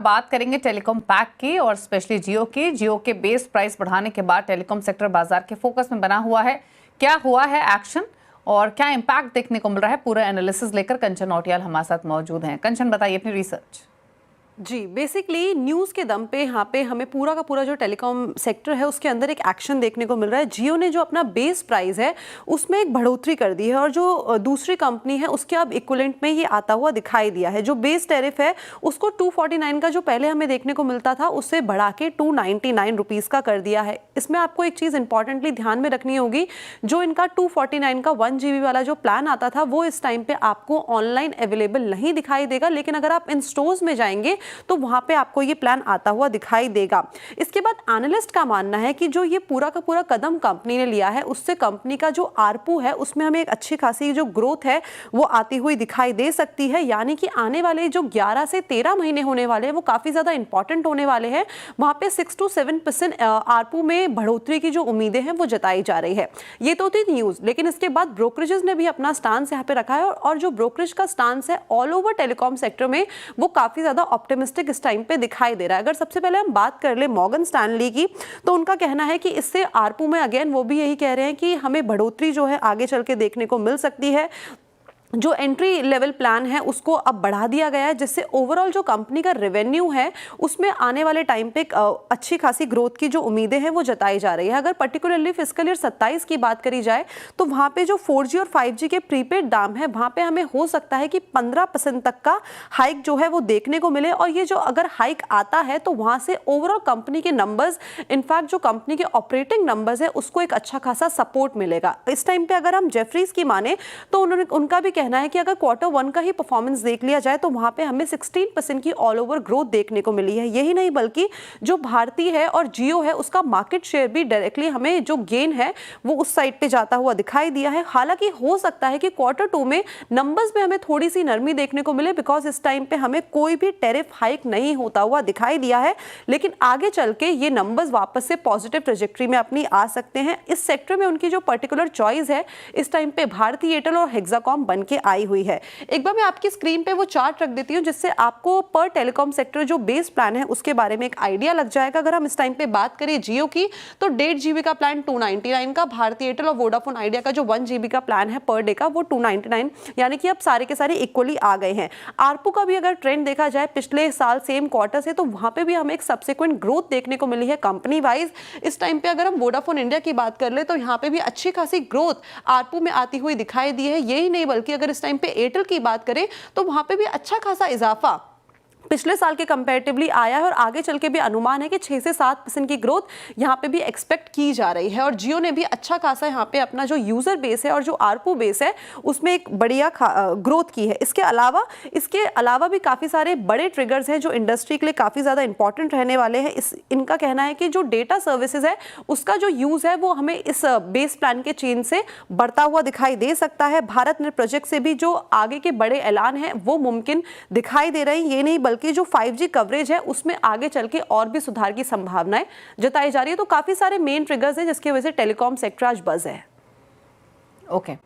बात करेंगे telecom pack की और स्पेशली जियो की। जियो के बेस प्राइस बढ़ाने के बाद टेलीकॉम सेक्टर बाजार के फोकस में बना हुआ है। क्या हुआ है एक्शन और क्या इंपैक्ट देखने को मिल रहा है, पूरा एनालिसिस लेकर कंचन नौटियाल हमारे साथ मौजूद हैं। कंचन, बताइए अपनी रिसर्च। जी, बेसिकली न्यूज़ के दम पे यहाँ पे हमें पूरा का पूरा जो टेलीकॉम सेक्टर है उसके अंदर एक एक्शन देखने को मिल रहा है। जियो ने जो अपना बेस प्राइस है उसमें एक बढ़ोतरी कर दी है और जो दूसरी कंपनी है उसके अब इक्विवेलेंट में ये आता हुआ दिखाई दिया है। जो बेस टैरिफ है उसको 249 का जो पहले हमें देखने को मिलता था उससे बढ़ा के 299 रुपीज़ का कर दिया है। इसमें आपको एक चीज़ इंपॉर्टेंटली ध्यान में रखनी होगी, जो इनका 249 का 1 GB वाला जो प्लान आता था वो इस टाइम पे आपको ऑनलाइन अवेलेबल नहीं दिखाई देगा, लेकिन अगर आप इन स्टोर्स में जाएंगे तो वहां पे आपको ये प्लान आता हुआ दिखाई देगा। इसके बाद एनालिस्ट का मानना है कि जो ये पूरा का पूरा कदम कंपनी ने लिया है उससे कंपनी का जो आरपू है उसमें हमें एक अच्छी खासी जो ग्रोथ है वो आती हुई दिखाई दे सकती है। यानी कि आने वाले जो 11 से 13 महीने होने वाले हैं वो काफी ज्यादा इंपॉर्टेंट होने वाले हैं। वहां पे 6 to 7% आरपू में बढ़ोतरी की जो उम्मीदें हैं वो जताई जा रही है। ये तो थी न्यूज, लेकिन इसके बाद ब्रोकरेजेस ने भी अपना स्टांस यहाँ पे रखा है और जो ब्रोकरेज का स्टांस है ऑल ओवर टेलीकॉम सेक्टर में वो काफी ज्यादा ऑप्टिमिस्टिक इस टाइम पे दिखाई दे रहा है। अगर सबसे पहले हम बात कर ले मॉर्गन स्टैनली की, तो उनका कहना है कि इससे आरपू में अगेन वो भी यही कह रहे हैं कि हमें बढ़ोतरी जो है आगे चल के देखने को मिल सकती है। जो एंट्री लेवल प्लान है उसको अब बढ़ा दिया गया है, जिससे ओवरऑल जो कंपनी का रेवेन्यू है उसमें आने वाले टाइम पे अच्छी खासी ग्रोथ की जो उम्मीदें हैं वो जताई जा रही है। अगर पर्टिकुलरली फिस्कल ईयर 27 की बात करी जाए तो वहाँ पे जो 4G और 5G के प्रीपेड दाम है वहाँ पे हमें हो सकता है कि 15% तक का हाइक जो है वो देखने को मिले। और ये जो अगर हाइक आता है तो वहाँ से ओवरऑल कंपनी के नंबर्स, इनफैक्ट जो कंपनी के ऑपरेटिंग नंबर्स है उसको एक अच्छा खासा सपोर्ट मिलेगा। इस टाइम पे अगर हम जेफरीज की माने तो उनका भी कहना है कि अगर Q1 का ही परफॉर्मेंस देख लिया जाए तो वहां पे हमें 16% की ऑल ओवर ग्रोथ देखने को मिली है। यही नहीं बल्कि जो भारती है और जियो है उसका मार्केट शेयर भी डायरेक्टली हमें जो गेन है वो उस साइड पे जाता हुआ दिखाई दिया है। हालांकि हो सकता है कि Q2 में नंबर्स में हमें थोड़ी सी नरमी देखने को मिले, बिकॉज इस टाइम पे हमें कोई भी टैरिफ हाइक नहीं होता हुआ दिखाई दिया है। लेकिन आगे चल के ये नंबर्स वापस से पॉजिटिव ट्रेजेक्ट्री में अपनी आ सकते हैं। इस सेक्टर में उनकी जो पर्टिकुलर चॉइस है इस टाइम पे भारती एयरटेल और हेक्साकॉम बन के आई हुई है। एक बार मैं आपकी स्क्रीन पे वो चार्ट रख देती हूँ जिससे आपको पर टेलीकॉम सेक्टर जो बेस प्लान है उसके बारे में एक आइडिया लग जाएगा। अगर हम इस टाइम पे बात करें जियो की तो 1.5 GB का प्लान 299 का, भारती एयरटेल और वोडाफोन आइडिया का जो 1 GB का प्लान है पर डे का वो 299, यानी कि अब सारे के सारे इक्वली आ गए हैं। आरपू का भी अगर ट्रेंड देखा जाए पिछले साल सेम क्वार्टर से तो वहां पे भी हमें एक सब्सिक्वेंट ग्रोथ देखने को मिली है कंपनी वाइज। इस टाइम पे अगर हम वोडाफोन इंडिया की बात कर ले तो यहाँ पे भी अच्छी खासी ग्रोथ आरपू में आती हुई दिखाई दी है। यही नहीं बल्कि अगर इस टाइम पे एयरटेल की बात करें तो वहां पे भी अच्छा खासा इजाफा पिछले साल के कंपैरेटिवली आया है और आगे चल के भी अनुमान है कि 6 से 7% की ग्रोथ यहाँ पे भी एक्सपेक्ट की जा रही है। और जियो ने भी अच्छा खासा यहाँ पे अपना जो यूजर बेस है और जो आरपू बेस है उसमें एक बढ़िया ग्रोथ की है। इसके अलावा भी काफ़ी सारे बड़े ट्रिगर्स हैं जो इंडस्ट्री के लिए काफ़ी ज़्यादा इंपॉर्टेंट रहने वाले हैं। इनका कहना है कि जो डेटा सर्विसेज है उसका जो यूज़ है वो हमें इस बेस प्लान के चेंज से बढ़ता हुआ दिखाई दे सकता है। भारत नेट प्रोजेक्ट से भी जो आगे के बड़े ऐलान हैं वो मुमकिन दिखाई दे रहे हैं। ये नहीं कि जो 5G कवरेज है उसमें आगे चल के और भी सुधार की संभावनाएं जताई जा रही है। तो काफी सारे मेन ट्रिगर्स हैं जिसकी वजह से टेलीकॉम सेक्टर आज बज़ है। ओके।